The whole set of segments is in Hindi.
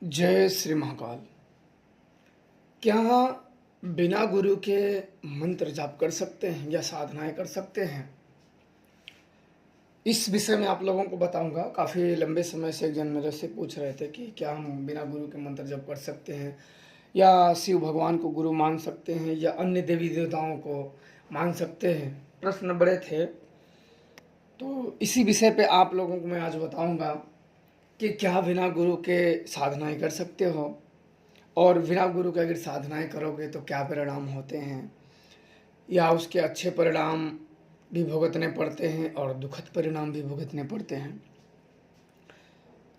जय श्री महाकाल। क्या बिना गुरु के मंत्र जाप कर सकते हैं या साधनाएं कर सकते हैं? इस विषय में आप लोगों को बताऊंगा। काफ़ी लंबे समय से एक जन मेरे से पूछ रहे थे कि क्या हम बिना गुरु के मंत्र जाप कर सकते हैं या शिव भगवान को गुरु मान सकते हैं या अन्य देवी देवताओं को मान सकते हैं। प्रश्न बड़े थे, तो इसी विषय पे आप लोगों को मैं आज बताऊंगा कि क्या बिना गुरु के साधनाएं कर सकते हो और बिना गुरु के अगर साधनाएं करोगे तो क्या परिणाम होते हैं, या उसके अच्छे परिणाम भी भुगतने पड़ते हैं और दुखद परिणाम भी भुगतने पड़ते हैं।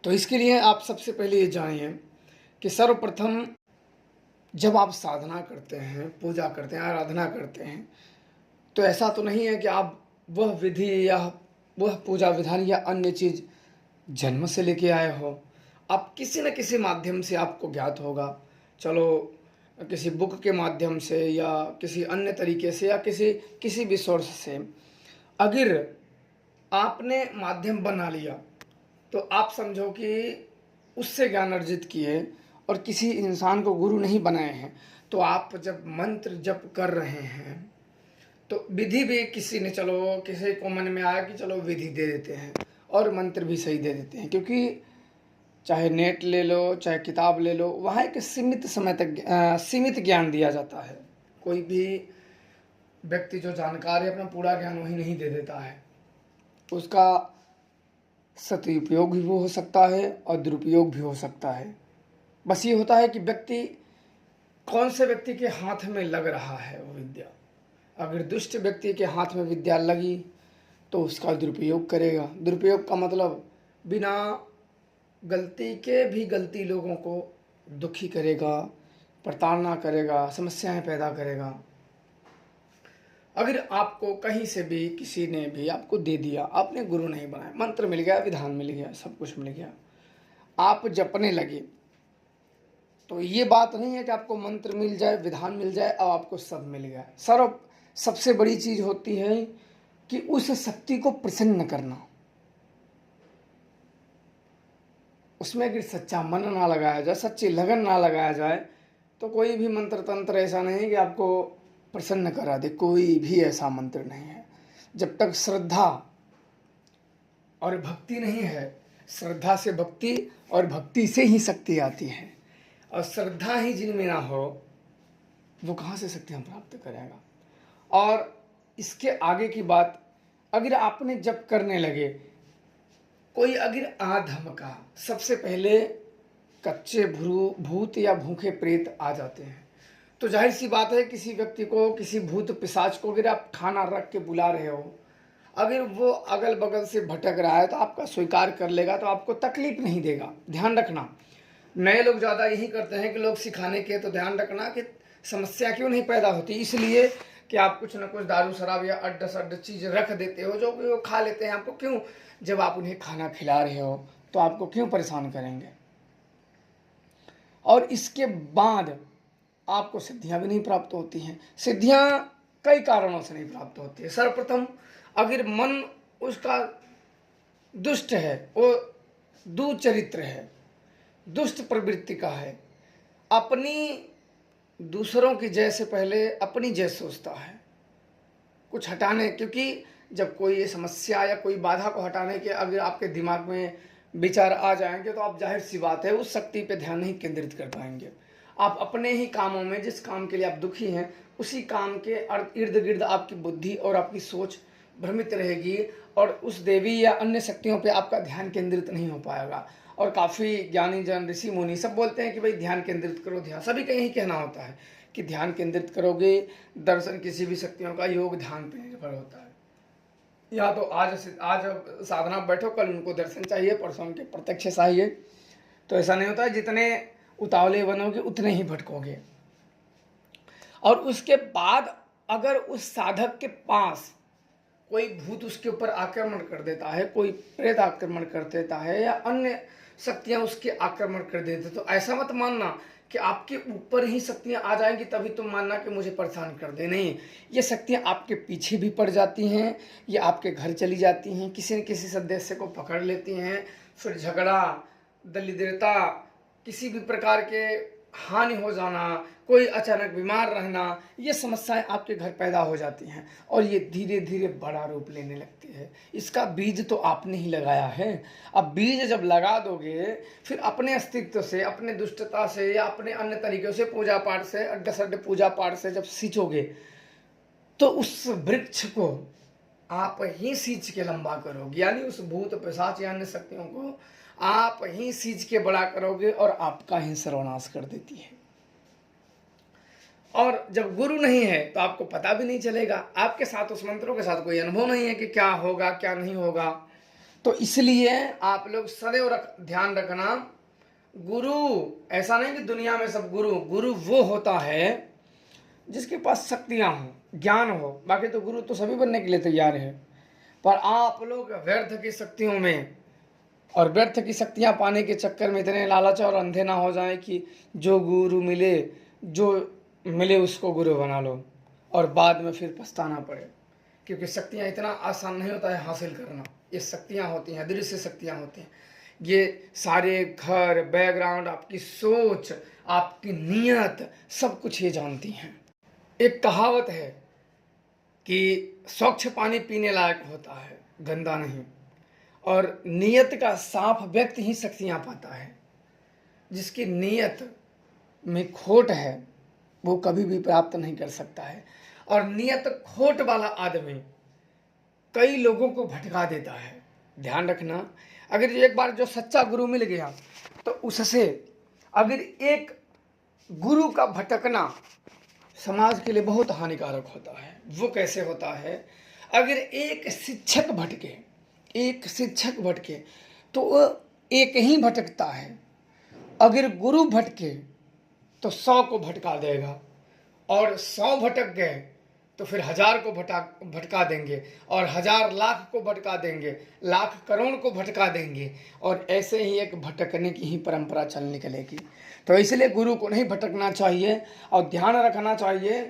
तो इसके लिए आप सबसे पहले ये जानिए कि सर्वप्रथम जब आप साधना करते हैं, पूजा करते हैं, आराधना करते हैं, तो ऐसा तो नहीं है कि आप वह विधि या वह पूजा विधान या अन्य चीज़ जन्म से लेके आए हो। आप किसी न किसी माध्यम से आपको ज्ञात होगा, चलो किसी बुक के माध्यम से या किसी अन्य तरीके से या किसी किसी भी सोर्स से अगर आपने माध्यम बना लिया तो आप समझो कि उससे ज्ञान अर्जित किए और किसी इंसान को गुरु नहीं बनाए हैं। तो आप जब मंत्र जप कर रहे हैं तो विधि भी किसी ने, चलो किसी को मन में आया कि चलो विधि दे देते हैं और मंत्र भी सही दे देते हैं, क्योंकि चाहे नेट ले लो चाहे किताब ले लो, वहाँ एक सीमित समय तक सीमित ज्ञान दिया जाता है। कोई भी व्यक्ति जो जानकार है अपना पूरा ज्ञान वही नहीं दे देता है। उसका सदुपयोग भी वो हो सकता है और दुरुपयोग भी हो सकता है। बस ये होता है कि व्यक्ति कौन से व्यक्ति के हाथ में लग रहा है वो विद्या। अगर दुष्ट व्यक्ति के हाथ में विद्या लगी तो उसका दुरुपयोग करेगा। दुरुपयोग का मतलब बिना गलती के भी गलती लोगों को दुखी करेगा, प्रताड़ना करेगा, समस्याएं पैदा करेगा। अगर आपको कहीं से भी किसी ने भी आपको दे दिया, आपने गुरु नहीं बनाया, मंत्र मिल गया, विधान मिल गया, सब कुछ मिल गया, आप जपने लगे, तो ये बात नहीं है कि आपको मंत्र मिल जाए, विधान मिल जाए और आपको सब मिल गया। सबसे बड़ी चीज होती है कि उस शक्ति को प्रसन्न करना। उसमें अगर सच्चा मन ना लगाया जाए, सच्ची लगन ना लगाया जाए, तो कोई भी मंत्र तंत्र ऐसा नहीं है कि आपको प्रसन्न करा दे। कोई भी ऐसा मंत्र नहीं है। जब तक श्रद्धा और भक्ति नहीं है, श्रद्धा से भक्ति और भक्ति से ही शक्ति आती है, और श्रद्धा ही जिनमें ना हो वो कहाँ से शक्तियाँ प्राप्त करेगा। और इसके आगे की बात, अगर आपने जप करने लगे, कोई अगर आधम का, सबसे पहले कच्चे भूत या भूखे प्रेत आ जाते हैं, तो जाहिर सी बात है किसी व्यक्ति को, किसी भूत पिशाच को अगर आप खाना रख के बुला रहे हो, अगर वो अगल बगल से भटक रहा है तो आपका स्वीकार कर लेगा, तो आपको तकलीफ नहीं देगा। ध्यान रखना, नए लोग ज़्यादा यही करते हैं कि लोग सिखाने के, तो ध्यान रखना कि समस्या क्यों नहीं पैदा होती। इसलिए कि आप कुछ न कुछ दारू शराब या अड्ड सड्ड चीज़ रख देते हो जो कि वो खा लेते हैं। आपको क्यों, जब आप उन्हें खाना खिला रहे हो तो आपको क्यों परेशान करेंगे। और इसके बाद आपको सिद्धियां भी नहीं प्राप्त होती हैं। सिद्धियां कई कारणों से नहीं प्राप्त होती है। सर्वप्रथम, अगर मन उसका दुष्ट है, वो दुचरित्र है, दुष्ट प्रवृत्ति का है, अपनी दूसरों की जय से पहले अपनी जय सोचता है, कुछ हटाने, क्योंकि जब कोई ये समस्या या कोई बाधा को हटाने के अगर आपके दिमाग में विचार आ जाएंगे तो आप जाहिर सी बात है उस शक्ति पे ध्यान नहीं केंद्रित कर पाएंगे। आप अपने ही कामों में, जिस काम के लिए आप दुखी हैं, उसी काम के इर्द गिर्द आपकी बुद्धि और आपकी सोच भ्रमित रहेगी और उस देवी या अन्य शक्तियों पे आपका ध्यान केंद्रित नहीं हो पाएगा। और काफ़ी ज्ञानी जन, ऋषि मुनि सब बोलते हैं कि भाई ध्यान केंद्रित करो, ध्यान, सभी का यही कहना होता है कि ध्यान केंद्रित करोगे, दर्शन किसी भी शक्तियों का योग ध्यान पर निर्भर होता है। या तो आज साधना बैठो, कल उनको दर्शन चाहिए, परसों उनके प्रत्यक्ष चाहिए। तो ऐसा नहीं होता है, जितने उतावले बनोगे उतने ही भटकोगे। और उसके बाद अगर उस साधक के पास कोई भूत उसके ऊपर आक्रमण कर देता है, कोई प्रेत आक्रमण कर देता है या अन्य शक्तियां उसके आक्रमण कर देते, तो ऐसा मत मानना कि आपके ऊपर ही शक्तियां आ जाएंगी तभी तुम मानना कि मुझे परेशान कर दे। नहीं, ये शक्तियां आपके पीछे भी पड़ जाती हैं, ये आपके घर चली जाती हैं, किसी न किसी सदस्य को पकड़ लेती हैं, फिर झगड़ा, दरिद्रता किसी भी प्रकार के हानि हो जाना, कोई अचानक बीमार रहना, ये समस्याएं आपके घर पैदा हो जाती हैं और ये धीरे धीरे बड़ा रूप लेने लगती है। इसका बीज तो आपने ही लगाया है। अब बीज जब लगा दोगे, फिर अपने अस्तित्व से, अपने दुष्टता से या अपने अन्य तरीकों से, पूजा पाठ से, अड्डा सड्डे पूजा पाठ से जब सींचोगे, तो उस वृक्ष को आप ही सींच के लंबा करोगे, यानी उस भूत पिशाच या अन्य शक्तियों को आप ही सींच के बड़ा करोगे और आपका ही सर्वनाश कर देती है। और जब गुरु नहीं है तो आपको पता भी नहीं चलेगा, आपके साथ उस मंत्रों के साथ कोई अनुभव नहीं है कि क्या होगा क्या नहीं होगा। तो इसलिए आप लोग सदैव ध्यान रखना, गुरु ऐसा नहीं कि दुनिया में सब गुरु वो होता है जिसके पास शक्तियां हो, ज्ञान हो। बाकी तो गुरु तो सभी बनने के लिए तैयार है, पर आप लोग व्यर्थ की शक्तियों में और व्यर्थ की शक्तियां पाने के चक्कर में इतने लालच और अंधे ना हो जाए कि जो गुरु मिले, जो मिले उसको गुरु बना लो और बाद में फिर पछताना पड़े। क्योंकि शक्तियां इतना आसान नहीं होता है हासिल करना। ये शक्तियां होती हैं, अदृश्य शक्तियां होती हैं। ये सारे घर, बैकग्राउंड, आपकी सोच, आपकी नीयत, सब कुछ ये जानती हैं। एक कहावत है कि स्वच्छ पानी पीने लायक होता है, गंदा नहीं। और नीयत का साफ व्यक्ति ही शक्तियां पाता है। जिसकी नीयत में खोट है वो कभी भी प्राप्त नहीं कर सकता है। और नीयत खोट वाला आदमी कई लोगों को भटका देता है। ध्यान रखना, अगर एक बार जो सच्चा गुरु मिल गया तो उससे अगर एक गुरु का भटकना समाज के लिए बहुत हानिकारक होता है। वो कैसे होता है? अगर एक शिक्षक भटके तो वो एक ही भटकता है। अगर गुरु भटके तो 100 को भटका देगा, और 100 भटक गए तो फिर 1000 को भटका देंगे, और 1000 लाख को भटका देंगे, लाख करोड़ को भटका देंगे, और ऐसे ही एक भटकने की ही परंपरा चल निकलेगी। तो इसलिए गुरु को नहीं भटकना चाहिए और ध्यान रखना चाहिए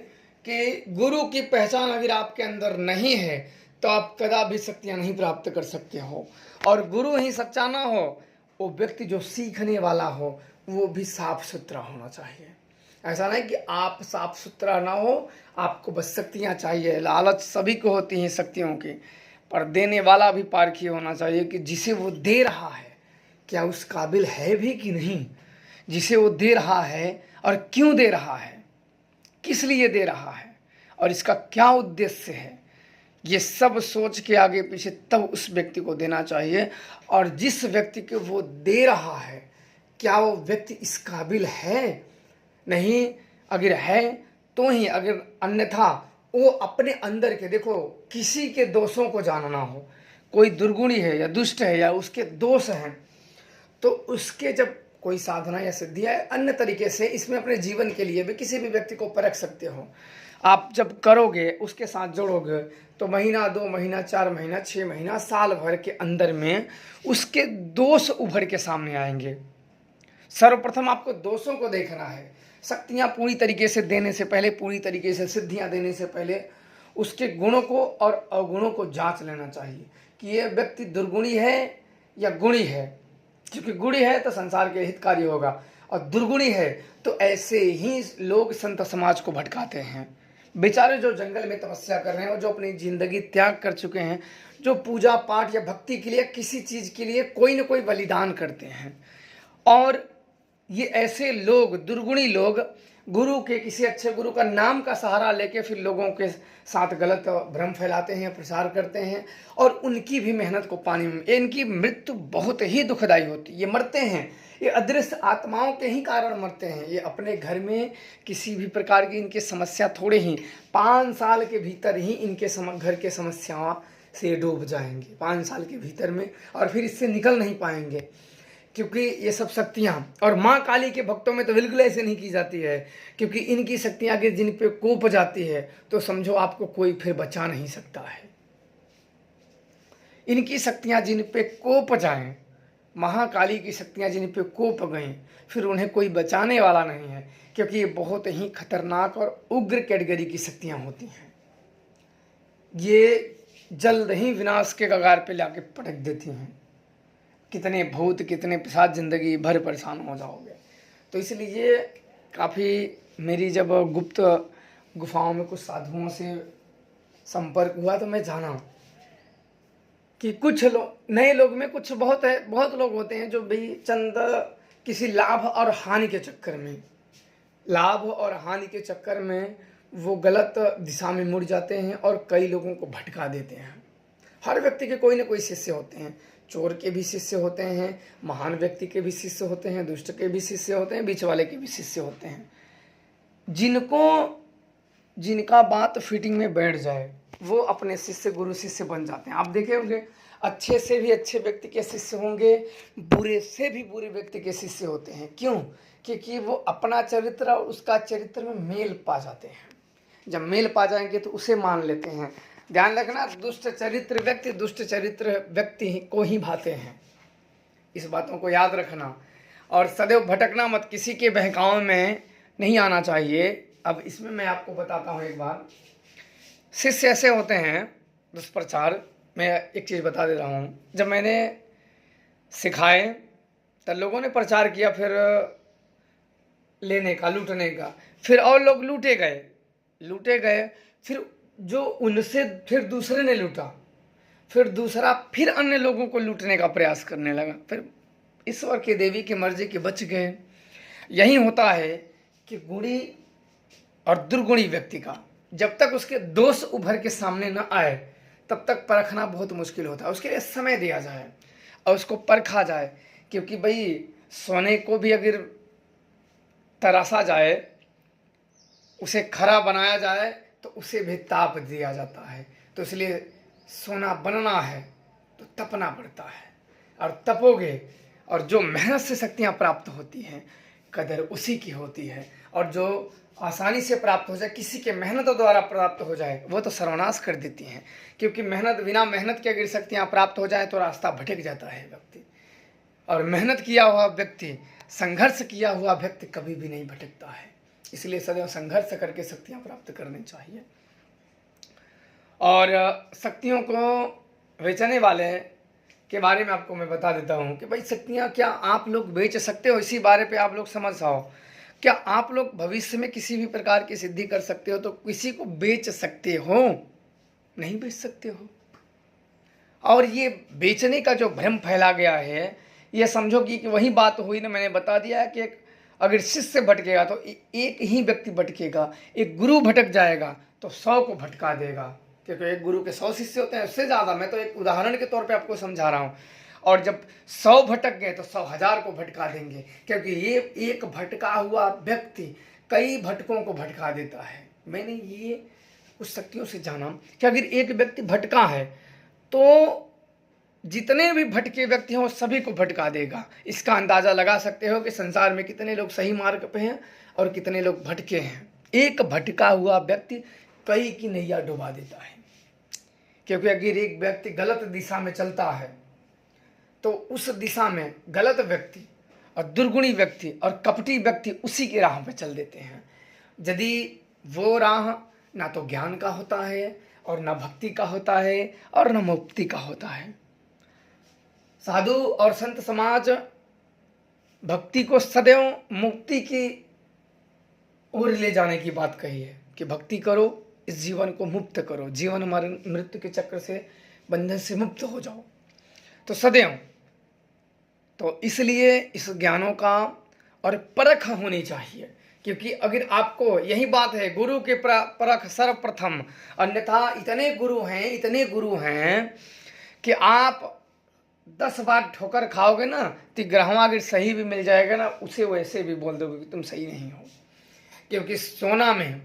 कि गुरु की पहचान अगर आपके अंदर नहीं है तो आप कदापि शक्तियाँ नहीं प्राप्त कर सकते हो। और गुरु ही सच्चा ना हो, वो व्यक्ति जो सीखने वाला हो वो भी साफ सुथरा होना चाहिए। ऐसा नहीं कि आप साफ सुथरा ना हो, आपको बस शक्तियाँ चाहिए। लालच सभी को होती हैं शक्तियों की, पर देने वाला भी पारखी होना चाहिए कि जिसे वो दे रहा है क्या उस काबिल है भी कि नहीं। जिसे वो दे रहा है और क्यों दे रहा है, किस लिए दे रहा है और इसका क्या उद्देश्य है, ये सब सोच के आगे पीछे तब उस व्यक्ति को देना चाहिए। और जिस व्यक्ति को वो दे रहा है क्या वो व्यक्ति इस काबिल है, नहीं, अगर है तो ही, अगर अन्यथा वो अपने अंदर के, देखो किसी के दोषों को जानना हो, कोई दुर्गुणी है या दुष्ट है या उसके दोष हैं, तो उसके जब कोई साधना या सिद्धि है अन्य तरीके से, इसमें अपने जीवन के लिए भी किसी भी व्यक्ति को परख सकते हो। आप जब करोगे, उसके साथ जोड़ोगे, तो महीना, 2 महीना, 4 महीना, 6 महीना, साल भर के अंदर में उसके दोष उभर के सामने आएंगे। सर्वप्रथम आपको दोषों को देखना है। शक्तियाँ पूरी तरीके से देने से पहले, पूरी तरीके से सिद्धियाँ देने से पहले उसके गुणों को और अवगुणों को जांच लेना चाहिए कि ये व्यक्ति दुर्गुणी है या गुणी है। क्योंकि गुणी है तो संसार के हितकारी होगा, और दुर्गुणी है तो ऐसे ही लोग संत समाज को भटकाते हैं। बेचारे जो जंगल में तपस्या कर रहे हैं और जो अपनी जिंदगी त्याग कर चुके हैं, जो पूजा पाठ या भक्ति के लिए, किसी चीज़ के लिए कोई न कोई बलिदान करते हैं, और ये ऐसे लोग, दुर्गुणी लोग, गुरु के, किसी अच्छे गुरु का नाम का सहारा लेके फिर लोगों के साथ गलत भ्रम फैलाते हैं, प्रसार करते हैं, और उनकी भी मेहनत को पानी में, इनकी मृत्यु बहुत ही दुखदाई होती है। ये मरते हैं, ये अदृश्य आत्माओं के ही कारण मरते हैं। ये अपने घर में किसी भी प्रकार की इनकी समस्या, थोड़े ही 5 साल के भीतर ही इनके घर के समस्याओं से डूब जाएंगे, 5 साल के भीतर में, और फिर इससे निकल नहीं पाएंगे। क्योंकि ये सब शक्तियाँ, और माँ काली के भक्तों में तो बिल्कुल ऐसे नहीं की जाती है, क्योंकि इनकी शक्तियाँ के जिन पे कोप जाती है तो समझो आपको कोई फिर बचा नहीं सकता है। इनकी शक्तियाँ जिन पे कोप जाएं, महाकाली की शक्तियाँ जिन पे कोप गईं, फिर उन्हें कोई बचाने वाला नहीं है, क्योंकि ये बहुत ही खतरनाक और उग्र कैटेगरी की शक्तियाँ होती हैं। ये जल्द ही विनाश के कगार पे लाके पटक देती हैं। कितने भूत, कितने पिशाच, जिंदगी भर परेशान हो जाओगे। तो इसलिए काफ़ी मेरी जब गुप्त गुफाओं में कुछ साधुओं से संपर्क हुआ तो मैं जाना कि कुछ लोग, नए लोग में कुछ बहुत लोग होते हैं जो भाई चंद किसी लाभ और हानि के चक्कर में, लाभ और हानि के चक्कर में वो गलत दिशा में मुड़ जाते हैं और कई लोगों को भटका देते हैं। हर व्यक्ति के कोई ना कोई शिष्य होते हैं, चोर के भी शिष्य होते हैं, महान व्यक्ति के भी शिष्य होते हैं, दुष्ट के भी शिष्य होते हैं, बीच वाले के भी शिष्य होते हैं। जिनका बात फिटिंग में बैठ जाए वो अपने शिष्य गुरु शिष्य बन जाते हैं। आप देखे होंगे अच्छे से भी अच्छे व्यक्ति के शिष्य होंगे, बुरे से भी बुरे व्यक्ति के शिष्य होते हैं। क्यों? क्योंकि वो अपना चरित्र और उसका चरित्र में मेल पा जाते हैं। जब मेल पा जाएंगे तो उसे मान लेते हैं। ध्यान रखना, दुष्ट चरित्र व्यक्ति को ही भाते हैं, इस बातों को याद रखना। और सदैव भटकना मत, किसी के बहकाव में नहीं आना चाहिए। अब इसमें मैं आपको बताता हूँ एक बार, शिष्य ऐसे होते हैं दुष्प्रचार। मैं एक चीज़ बता दे रहा हूँ, जब मैंने सिखाए तो लोगों ने प्रचार किया, फिर लेने का, लूटने का, फिर और लोग लूटे गए, फिर जो उनसे फिर दूसरे ने लूटा, फिर दूसरा फिर अन्य लोगों को लूटने का प्रयास करने लगा, फिर ईश्वर की देवी की मर्जी के बच गए। यही होता है कि गुणी और दुर्गुणी व्यक्ति का जब तक उसके दोष उभर के सामने न आए तब तक परखना बहुत मुश्किल होता है। उसके लिए समय दिया जाए और उसको परखा जाए, क्योंकि भाई सोने को भी अगर तराशा जाए, उसे खरा बनाया जाए तो उसे भी ताप दिया जाता है। तो इसलिए सोना बनना है तो तपना पड़ता है, और तपोगे और जो मेहनत से शक्तियाँ प्राप्त होती हैं कदर उसी की होती है। और जो आसानी से प्राप्त हो जाए, किसी के मेहनत द्वारा प्राप्त हो जाए, वो तो सर्वनाश कर देती हैं। क्योंकि बिना मेहनत के अगर शक्तियाँ प्राप्त हो जाए तो रास्ता भटक जाता है व्यक्ति, और मेहनत किया हुआ व्यक्ति, संघर्ष किया हुआ व्यक्ति कभी भी नहीं भटकता है। इसलिए सदैव संघर्ष करके शक्तियाँ प्राप्त करनी चाहिए। और शक्तियों को बेचने वाले के बारे में आपको मैं बता देता हूँ कि भाई शक्तियाँ क्या आप लोग बेच सकते हो? इसी बारे पे आप लोग समझ आओ। क्या आप लोग भविष्य में किसी भी प्रकार की सिद्धि कर सकते हो तो किसी को बेच सकते हो? नहीं बेच सकते हो। और ये बेचने का जो भ्रम फैला गया है, ये समझो कि वही बात हुई ना, मैंने बता दिया है कि अगर शिष्य भटकेगा तो एक ही व्यक्ति भटकेगा, एक गुरु भटक जाएगा तो 100 को भटका देगा। क्योंकि एक गुरु के 100 शिष्य होते हैं, उससे ज़्यादा। मैं तो एक उदाहरण के तौर पे आपको समझा रहा हूँ। और जब 100 भटक गए तो 100,000 को भटका देंगे, क्योंकि ये एक भटका हुआ व्यक्ति कई भटकों को भटका देता है। मैंने ये कुछ शक्तियों से जाना कि अगर एक व्यक्ति भटका है तो जितने भी भटके व्यक्ति हैं वो सभी को भटका देगा। इसका अंदाज़ा लगा सकते हो कि संसार में कितने लोग सही मार्ग पे हैं और कितने लोग भटके हैं। एक भटका हुआ व्यक्ति कई की नैया डुबा देता है। क्योंकि अगर एक व्यक्ति गलत दिशा में चलता है तो उस दिशा में गलत व्यक्ति और दुर्गुणी व्यक्ति और कपटी व्यक्ति उसी की राह पे चल देते हैं। यदि वो राह ना तो ज्ञान का होता है और ना भक्ति का होता है और ना मुक्ति का होता है। साधु और संत समाज भक्ति को सदैव मुक्ति की ओर ले जाने की बात कही है कि भक्ति करो, इस जीवन को मुक्त करो, जीवन मरण मृत्यु के चक्र से, बंधन से मुक्त हो जाओ। तो सदैव तो इसलिए इस ज्ञानों का और परख होनी चाहिए। क्योंकि अगर आपको यही बात है, गुरु के परख सर्वप्रथम, अन्यथा इतने गुरु हैं कि आप 10 बार ठोकर खाओगे ना तो 11वां अगर सही भी मिल जाएगा ना, उसे वैसे भी बोल दोगे कि तुम सही नहीं हो। क्योंकि सोना में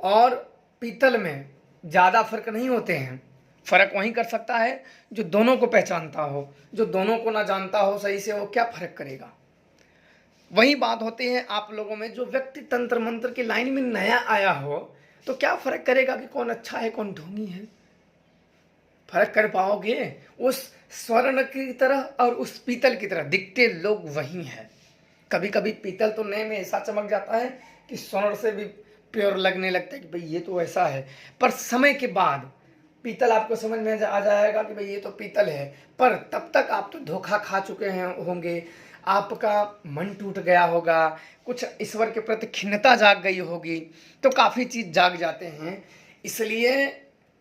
और पीतल में ज़्यादा फर्क नहीं होते हैं। फर्क वहीं कर सकता है जो दोनों को पहचानता हो। जो दोनों को ना जानता हो सही से, वो क्या फर्क करेगा? वही बात होती है आप लोगों में। जो व्यक्ति तंत्र मंत्र की लाइन में नया आया हो तो क्या फर्क करेगा कि कौन अच्छा है कौन ढोंगी है? फर्क कर पाओगे? उस स्वर्ण की तरह और उस पीतल की तरह दिखते लोग वही हैं। कभी कभी पीतल तो नए में ऐसा चमक जाता है कि स्वर्ण से भी प्योर लगने लगता है कि भाई ये तो ऐसा है। पर समय के बाद पीतल आपको समझ में आ जाएगा कि भाई ये तो पीतल है। पर तब तक आप तो धोखा खा चुके हैं होंगे, आपका मन टूट गया होगा, कुछ ईश्वर के प्रति खिन्नता जाग गई होगी, तो काफ़ी चीज़ जाग जाते हैं। इसलिए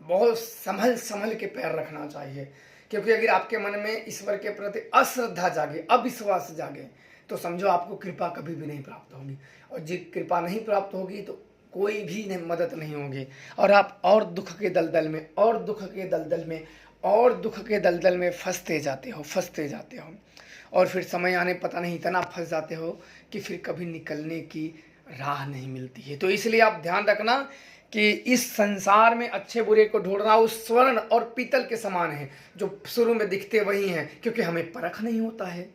बहुत संभल संभल के पैर रखना चाहिए, क्योंकि अगर आपके मन में ईश्वर के प्रति अश्रद्धा जागे, अविश्वास जागे, तो समझो आपको कृपा कभी भी नहीं प्राप्त होगी। और जी कृपा नहीं प्राप्त होगी तो कोई भी मदद नहीं होगी, और आप और दुख के दलदल में, और दुख के दलदल में, और दुख के दलदल में फंसते जाते हो, और फिर समय आने पता नहीं इतना फंस जाते हो कि फिर कभी निकलने की राह नहीं मिलती है। तो इसलिए आप ध्यान रखना कि इस संसार में अच्छे बुरे को ढूंढना उस स्वर्ण और पीतल के समान है, जो शुरू में दिखते वही हैं, क्योंकि हमें परख नहीं होता है,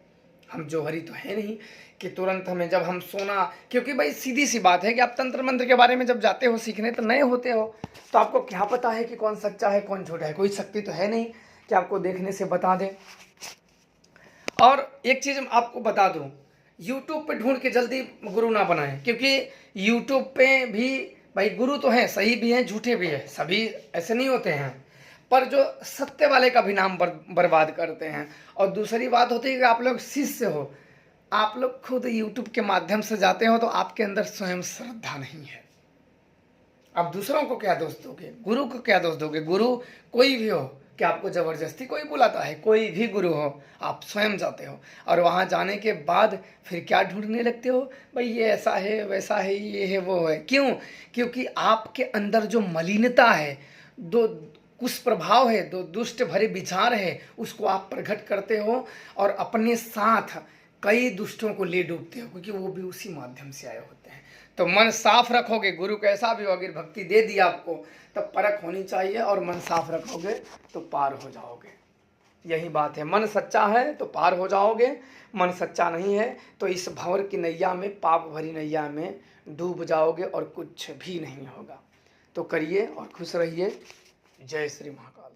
हम जौहरी तो है नहीं कि तुरंत हमें जब हम सोना, क्योंकि भाई सीधी सी बात है कि आप तंत्र मंत्र के बारे में जब जाते हो सीखने, तो नए होते हो, तो आपको क्या पता है कि कौन सच्चा है कौन झूठा है, कोई शक्ति तो है नहीं कि आपको देखने से बता दे। और एक चीज़ आपको बता दूं, यूट्यूब पे ढूंढ के जल्दी गुरु ना बनाएं, क्योंकि यूट्यूब पे भी भाई गुरु तो हैं, सही भी हैं झूठे भी हैं, सभी ऐसे नहीं होते हैं, पर जो सत्य वाले का भी नाम बर्बाद करते हैं। और दूसरी बात होती है कि आप लोग शिष्य हो, आप लोग खुद यूट्यूब के माध्यम से जाते हो, तो आपके अंदर स्वयं श्रद्धा नहीं है, आप दूसरों को क्या दोष दोगे, गुरु को क्या दोष दोगे। गुरु कोई भी हो, कि आपको जबरदस्ती कोई बुलाता है, कोई भी गुरु हो, आप स्वयं जाते हो, और वहाँ जाने के बाद फिर क्या ढूंढने लगते हो, भाई ये ऐसा है वैसा है, ये है वो है। क्यों? क्योंकि आपके अंदर जो मलिनता है, दो कुप्रभाव है, दो दुष्ट भरे विचार है, उसको आप प्रकट करते हो, और अपने साथ कई दुष्टों को ले डूबते हो, क्योंकि वो भी उसी माध्यम से आए होते हैं। तो मन साफ रखोगे, गुरु कैसा भी हो, अगर भक्ति दे दिया आपको, तब परख होनी चाहिए, और मन साफ रखोगे तो पार हो जाओगे। यही बात है, मन सच्चा है तो पार हो जाओगे, मन सच्चा नहीं है तो इस भंवर की नैया में, पाप भरी नैया में डूब जाओगे, और कुछ भी नहीं होगा। तो करिए और खुश रहिए। जय श्री महाकाल।